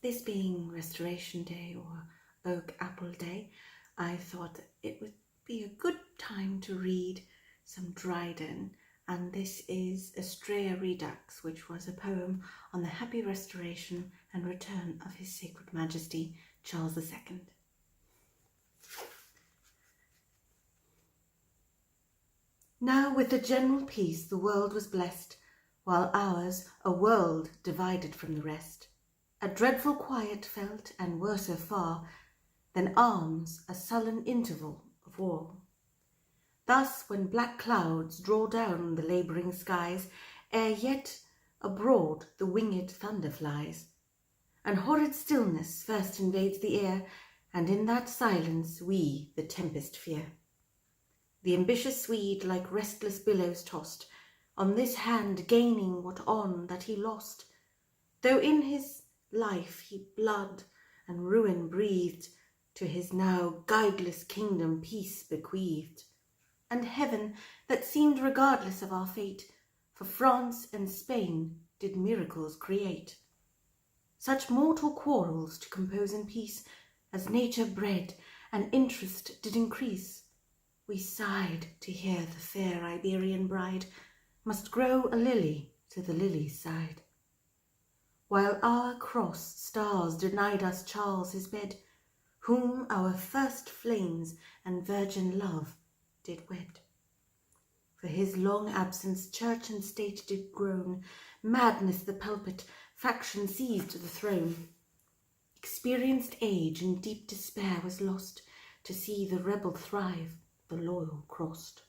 This being Restoration Day or Oak Apple Day, I thought it would be a good time to read some Dryden, and this is Astræa Redux, which was a poem on the happy restoration and return of His Sacred Majesty Charles II. Now with the general peace the world was blessed, while ours a world divided from the rest. A dreadful quiet felt, and worser far than arms, a sullen interval of war. Thus when black clouds draw down the labouring skies, ere yet abroad the winged thunder flies, and horrid stillness first invades the ear, and in that silence we the tempest fear. The ambitious Swede like restless billows tossed, on this hand gaining what on that he lost, though in his life he blood and ruin breathed, to his now guideless kingdom peace bequeathed, and heaven that seemed regardless of our fate, for France and Spain did miracles create. Such mortal quarrels to compose in peace, as nature bred and interest did increase, we sighed to hear the fair Iberian bride must grow a lily to the lily's side. While our cross stars denied us Charles his bed, whom our first flames and virgin love did wed. For his long absence church and state did groan, madness the pulpit, faction seized the throne. Experienced age in deep despair was lost, to see the rebel thrive, the loyal crossed.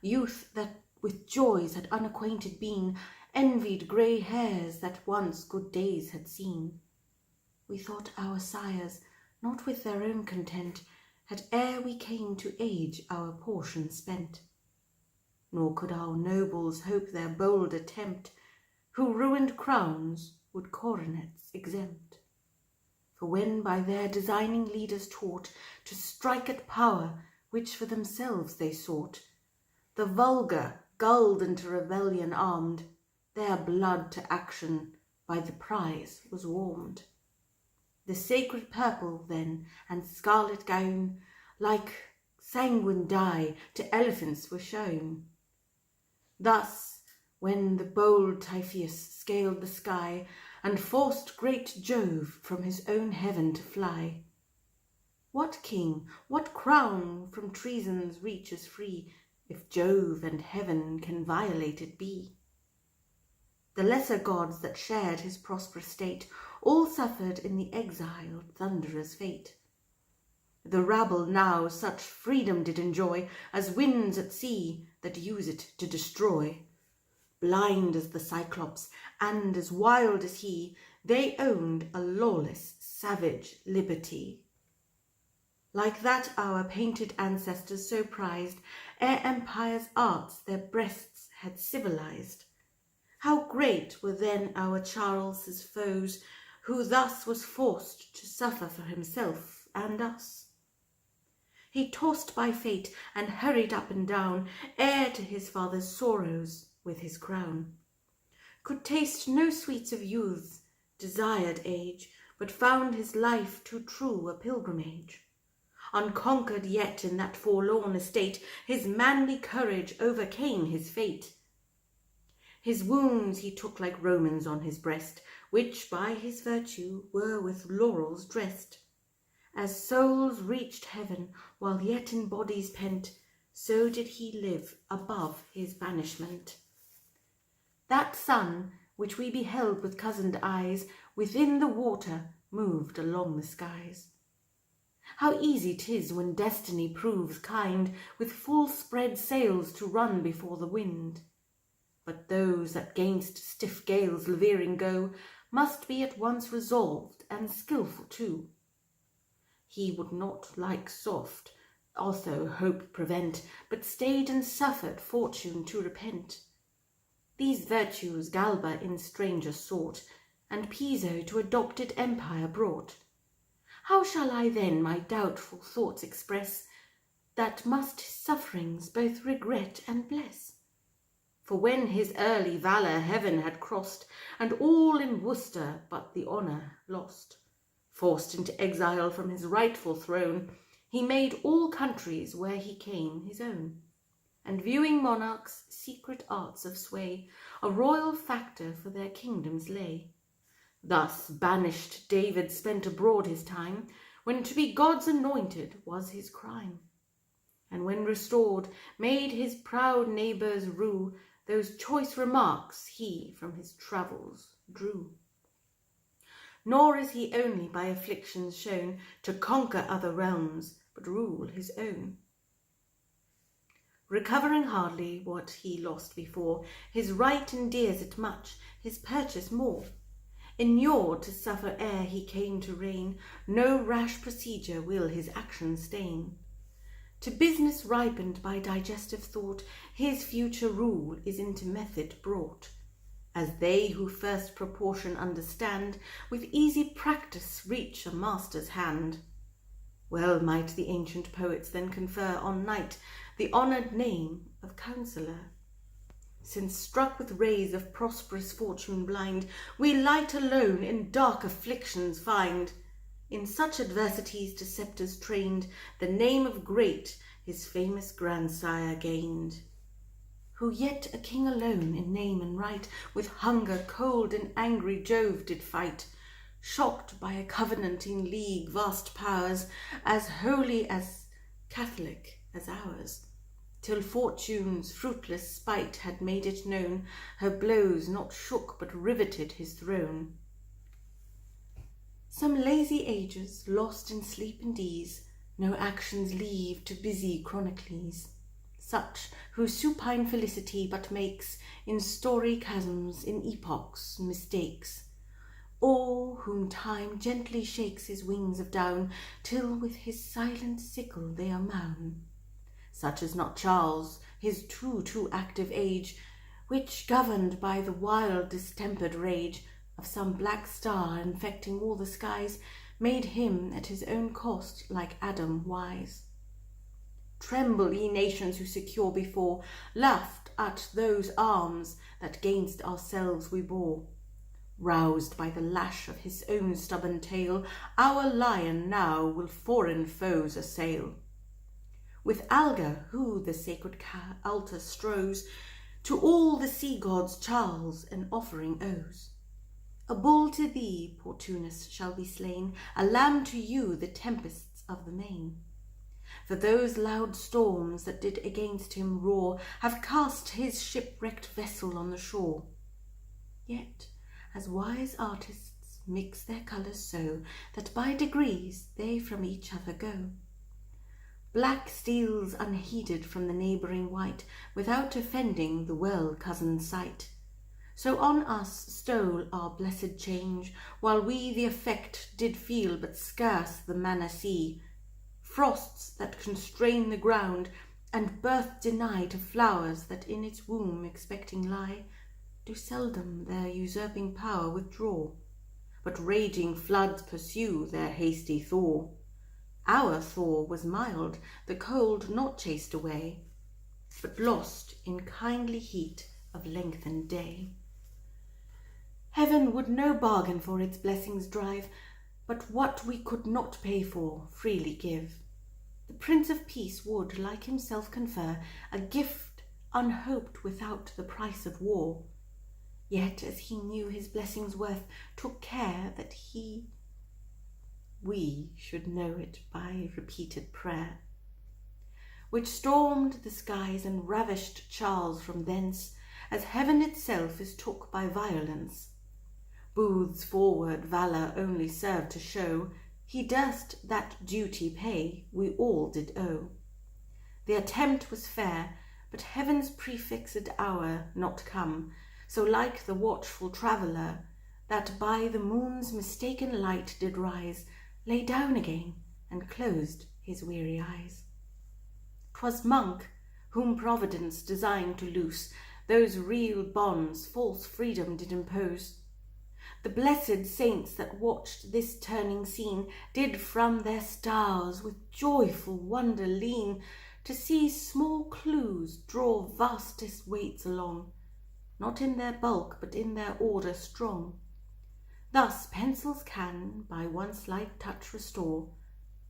Youth that with joys had unacquainted been, envied grey hairs that once good days had seen. We thought our sires, not with their own content, had ere we came to age our portion spent. Nor could our nobles hope their bold attempt, who ruined crowns would coronets exempt. For when by their designing leaders taught to strike at power which for themselves they sought, the vulgar gulled into rebellion armed, their blood to action by the prize was warmed. The sacred purple then and scarlet gown, like sanguine dye, to elephants were shown. Thus, when the bold Typhoeus scaled the sky, and forced great Jove from his own heaven to fly, what king, what crown from treason's reach is free, if Jove and heaven can violated be? The lesser gods that shared his prosperous state all suffered in the exiled thunderer's fate. The rabble now such freedom did enjoy as winds at sea that use it to destroy. Blind as the Cyclops and as wild as he, they owned a lawless, savage liberty. Like that our painted ancestors so prized, ere empire's arts their breasts had civilized. How great were then our Charles's foes, who thus was forced to suffer for himself and us. He tossed by fate and hurried up and down, heir to his father's sorrows with his crown. Could taste no sweets of youth's desired age, but found his life too true a pilgrimage. Unconquered yet in that forlorn estate, his manly courage overcame his fate. His wounds he took like Romans on his breast, which by his virtue were with laurels dressed. As souls reached heaven while yet in bodies pent, so did he live above his banishment. That sun, which we beheld with cozened eyes, within the water moved along the skies. How easy 'tis when destiny proves kind, with full spread sails to run before the wind. But those that gainst stiff gales leveering go, must be at once resolved and skilful too. He would not like soft, Otho hope prevent, but stayed and suffered fortune to repent. These virtues Galba in stranger sought, and Piso to adopted empire brought. How shall I then my doubtful thoughts express, that must his sufferings both regret and bless? For when his early valour heaven had crossed, and all in Worcester but the honour lost, forced into exile from his rightful throne, he made all countries where he came his own, and viewing monarchs' secret arts of sway, a royal factor for their kingdoms lay. Thus banished David spent abroad his time, when to be God's anointed was his crime, and when restored made his proud neighbours rue those choice remarks he from his travels drew. Nor is he only by afflictions shown to conquer other realms, but rule his own. Recovering hardly what he lost before, his right endears it much, his purchase more. Inured to suffer ere he came to reign, no rash procedure will his action stain. To business ripened by digestive thought, his future rule is into method brought. As they who first proportion understand, with easy practice reach a master's hand. Well might the ancient poets then confer on night the honoured name of counsellor. Since struck with rays of prosperous fortune blind, we light alone in dark afflictions find. In such adversities to sceptres trained, the name of great his famous grandsire gained. Who yet a king alone in name and right, with hunger, cold, and angry Jove did fight, shocked by a covenanting league vast powers, as holy as Catholic as ours, till fortune's fruitless spite had made it known, her blows not shook but riveted his throne. Some lazy ages, lost in sleep and ease, no actions leave to busy chronicles, such whose supine felicity but makes in story chasms, in epochs mistakes, or whom time gently shakes his wings of down, till with his silent sickle they are mown. Such as not Charles, his too active age, which governed by the wild distempered rage of some black star infecting all the skies, made him at his own cost like Adam wise. Tremble, ye nations who secure before laughed at those arms that gainst ourselves we bore. Roused by the lash of his own stubborn tail, our lion now will foreign foes assail. With Alga, who the sacred altar strows, to all the sea gods Charles an offering owes. A bull to thee, Portunus, shall be slain, a lamb to you, the tempests of the main. For those loud storms that did against him roar have cast his shipwrecked vessel on the shore. Yet, as wise artists mix their colours so, that by degrees they from each other go. Black steals unheeded from the neighbouring white, without offending the well-cozened sight. So on us stole our blessed change, while we the effect did feel but scarce the manner see. Frosts that constrain the ground, and birth deny to flowers that in its womb expecting lie, do seldom their usurping power withdraw, but raging floods pursue their hasty thaw. Our thaw was mild, the cold not chased away, but lost in kindly heat of lengthened day. Heaven would no bargain for its blessings drive, but what we could not pay for, freely give. The Prince of Peace would, like himself, confer a gift unhoped without the price of war. Yet, as he knew his blessings' worth, took care that we should know it by repeated prayer, which stormed the skies and ravished Charles from thence, as heaven itself is took by violence. Booth's forward valour only served to show he durst that duty pay we all did owe. The attempt was fair, but heaven's prefixed hour not come, so like the watchful traveller, that by the moon's mistaken light did rise, lay down again, and closed his weary eyes. 'Twas Monk, whom Providence designed to loose those real bonds false freedom did impose. The blessed saints that watched this turning scene did from their stars with joyful wonder lean, to see small clues draw vastest weights along, not in their bulk, but in their order strong. Thus pencils can, by one slight touch restore,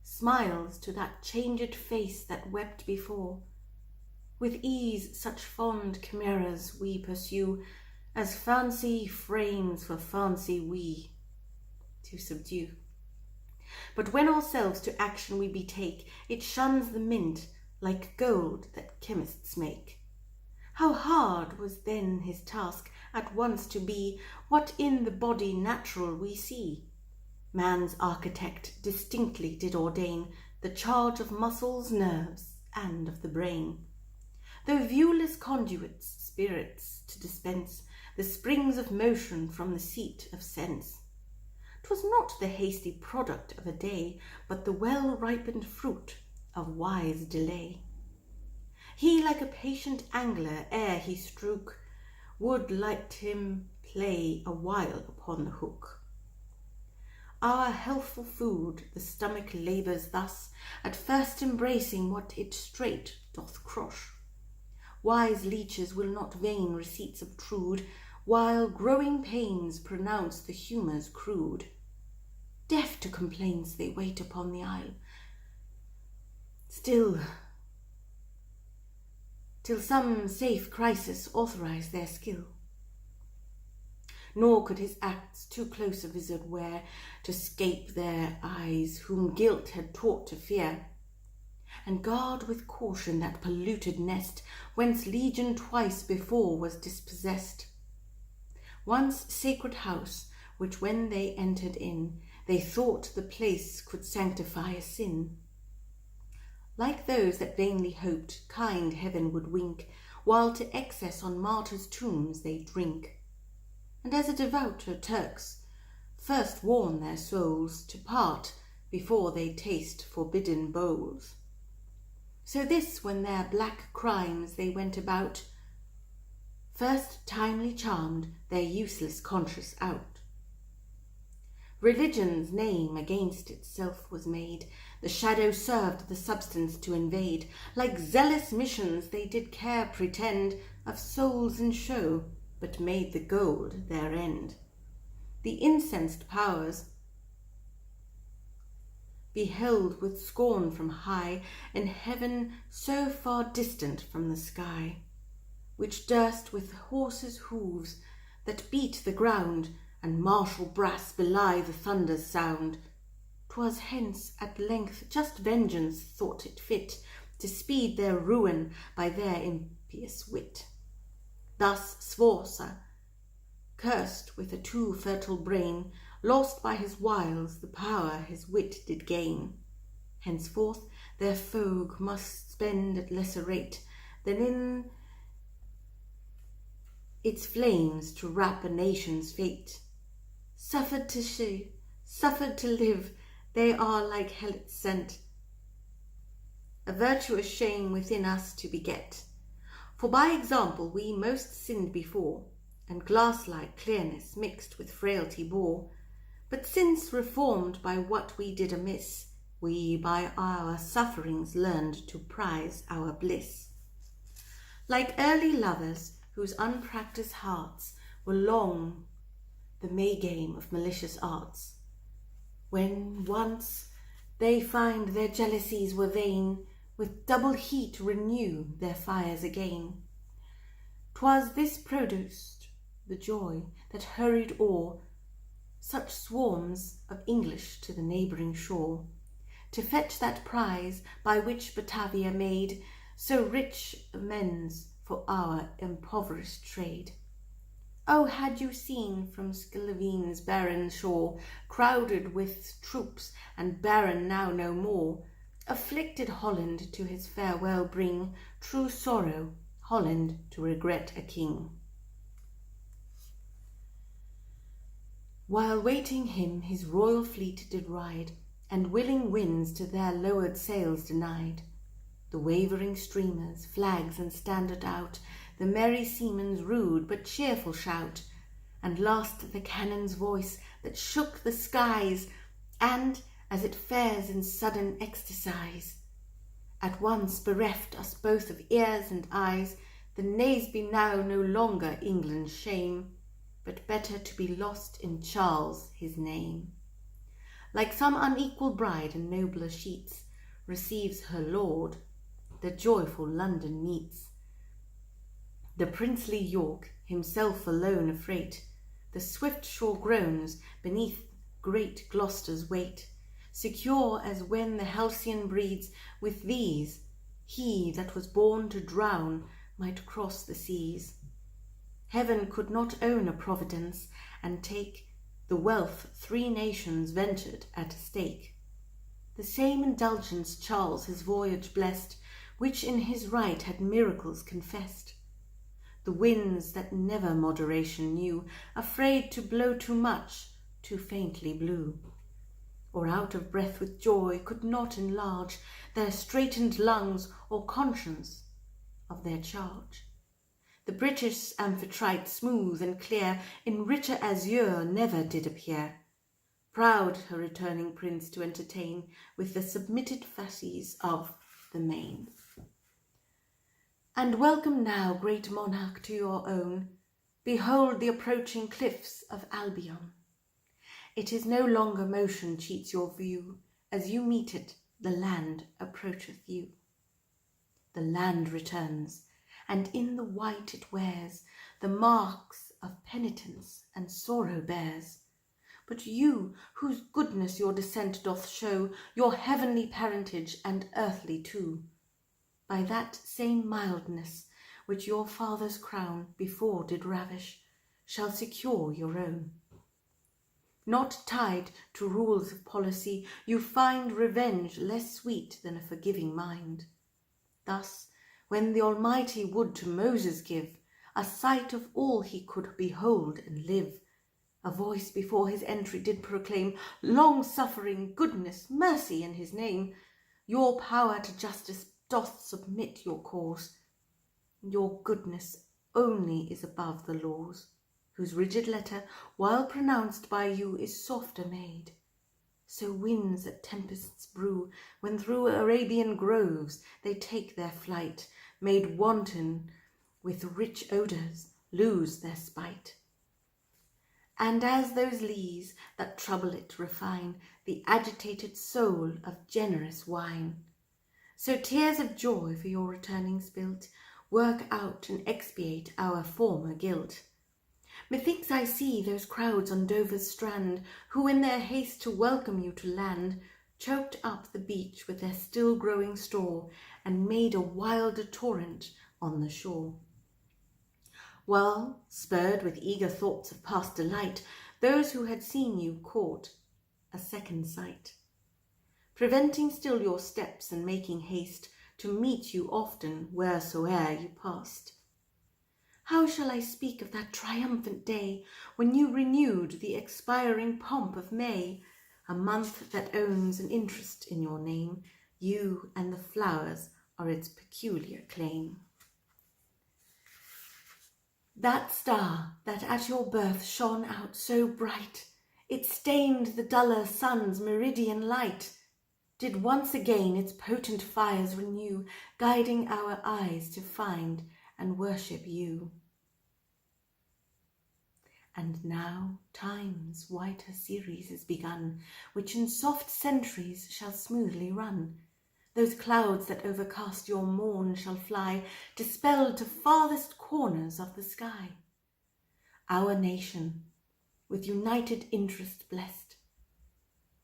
smiles to that changed face that wept before. With ease such fond chimeras we pursue, as fancy frames for fancy we to subdue. But when ourselves to action we betake, it shuns the mint like gold that chemists make. How hard was then his task at once to be what in the body natural we see. Man's architect distinctly did ordain the charge of muscles, nerves, and of the brain. Though viewless conduits, spirits to dispense the springs of motion from the seat of sense. 'Twas not the hasty product of a day, but the well-ripened fruit of wise delay. He, like a patient angler, ere he strook, would let him play a while upon the hook. Our healthful food the stomach labours thus, at first embracing what it straight doth crush. Wise leeches will not vain receipts obtrude, while growing pains pronounce the humours crude. Deaf to complaints they wait upon the isle, till some safe crisis authorize their skill. Nor could his acts too close a vizard wear, to scape their eyes whom guilt had taught to fear, and guard with caution that polluted nest, whence legion twice before was dispossessed. Once sacred house, which when they entered in, they thought the place could sanctify a sin. Like those that vainly hoped kind heaven would wink, while to excess on martyrs' tombs they drink. And as a devouter Turks first warn their souls to part before they taste forbidden bowls. So this, when their black crimes they went about, first timely charmed their useless conscience out. Religion's name against itself was made, the shadow served the substance to invade. Like zealous missions they did care pretend of souls in show, but made the gold their end. The incensed powers beheld with scorn from high, in heaven so far distant from the sky, which durst with horses' hoofs that beat the ground, and martial brass belie the thunder's sound. 'Twas hence at length just vengeance thought it fit to speed their ruin by their impious wit. Thus Sforza, cursed with a too fertile brain, lost by his wiles the power his wit did gain. Henceforth their fogue must spend at lesser rate than in its flames to wrap a nation's fate. Suffered to live, they are like helots sent, a virtuous shame within us to beget. For by example we most sinned before, and glass-like clearness mixed with frailty bore. But since reformed by what we did amiss, we by our sufferings learned to prize our bliss. Like early lovers whose unpractised hearts were long the May-game of malicious arts, when once they find their jealousies were vain, with double heat renew their fires again. 'Twas this produced the joy that hurried o'er such swarms of English to the neighbouring shore, to fetch that prize by which Batavia made so rich amends for our impoverished trade. Oh, had you seen from Sclavine's barren shore, crowded with troops and barren now no more, afflicted Holland to his farewell bring, true sorrow, Holland to regret a king. While waiting him his royal fleet did ride, and willing winds to their lowered sails denied. The wavering streamers, flags and standard out, the merry seaman's rude but cheerful shout, and last the cannon's voice that shook the skies, and, as it fares in sudden ecstasies, at once bereft us both of ears and eyes, The Naseby now no longer England's shame, but better to be lost in Charles his name. Like some unequal bride in nobler sheets receives her lord, the joyful London meets. The princely York, himself alone afreight, the swift shore groans beneath great Gloucester's weight, secure as when the halcyon breeds. With these, he that was born to drown might cross the seas. Heaven could not own a providence and take the wealth 3 nations ventured at a stake. The same indulgence Charles his voyage blessed, which in his right had miracles confessed. The winds that never moderation knew, afraid to blow too much, too faintly blew, or out of breath with joy could not enlarge their straitened lungs or conscience of their charge. The British amphitrite, smooth and clear, in richer azure never did appear, proud her returning prince to entertain with the submitted fasces of the main. And welcome now, great monarch, to your own. Behold the approaching cliffs of Albion. It is no longer motion cheats your view. As you meet it, the land approacheth you. The land returns, and in the white it wears the marks of penitence and sorrow bears. But you, whose goodness your descent doth show, your heavenly parentage and earthly too, by that same mildness which your father's crown before did ravish, shall secure your own. Not tied to rules of policy, you find revenge less sweet than a forgiving mind. Thus, when the Almighty would to Moses give a sight of all he could behold and live, a voice before his entry did proclaim long-suffering, goodness, mercy in his name. Your power to justice doth submit your cause. Your goodness only is above the laws, whose rigid letter, while pronounced by you, is softer made. So winds that tempests brew, when through Arabian groves they take their flight, made wanton with rich odours, lose their spite. And as those lees that trouble it refine the agitated soul of generous wine, so tears of joy for your returning spilt work out and expiate our former guilt. Methinks I see those crowds on Dover's strand, who in their haste to welcome you to land, choked up the beach with their still growing store, and made a wilder torrent on the shore. While, spurred with eager thoughts of past delight, those who had seen you caught a second sight, preventing still your steps and making haste to meet you often wheresoe'er you passed. How shall I speak of that triumphant day when you renewed the expiring pomp of May, a month that owns an interest in your name? You and the flowers are its peculiar claim. That star that at your birth shone out so bright, it stained the duller sun's meridian light, did once again its potent fires renew, guiding our eyes to find and worship you. And now time's whiter series is begun, which in soft centuries shall smoothly run. Those clouds that overcast your morn shall fly, dispelled to farthest corners of the sky. Our nation, with united interest blessed,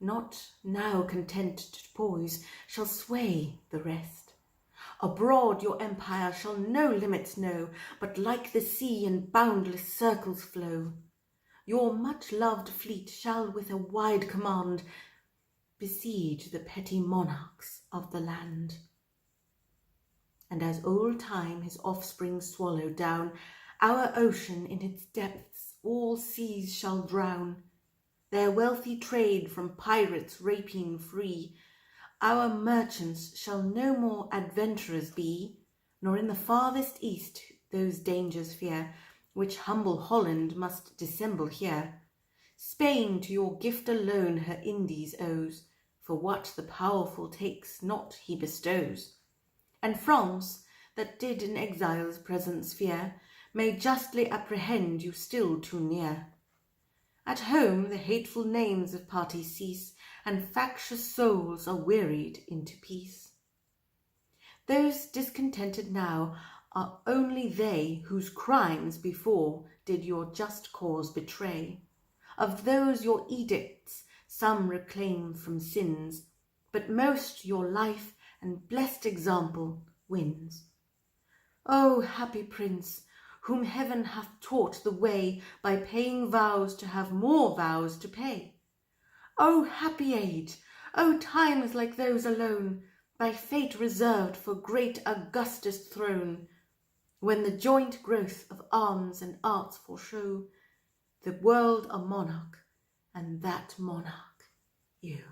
not now content to poise, shall sway the rest. Abroad your empire shall no limits know, but like the sea in boundless circles flow. Your much-loved fleet shall with a wide command besiege the petty monarchs of the land. And as old time his offspring swallowed down, our ocean in its depths all seas shall drown. Their wealthy trade from pirates rapine free, our merchants shall no more adventurers be, nor in the farthest east those dangers fear, which humble Holland must dissemble here. Spain to your gift alone her Indies owes, for what the powerful takes not he bestows. And France, that did in exile's presence fear, may justly apprehend you still too near. At home the hateful names of parties cease, and factious souls are wearied into peace. Those discontented now are only they whose crimes before did your just cause betray. Of those your edicts some reclaim from sins, but most your life and blessed example wins. O happy prince, whom heaven hath taught the way by paying vows to have more vows to pay! O happy age! O times like those alone, by fate reserved for great Augustus' throne, when the joint growth of arms and arts foreshow the world a monarch, and that monarch you.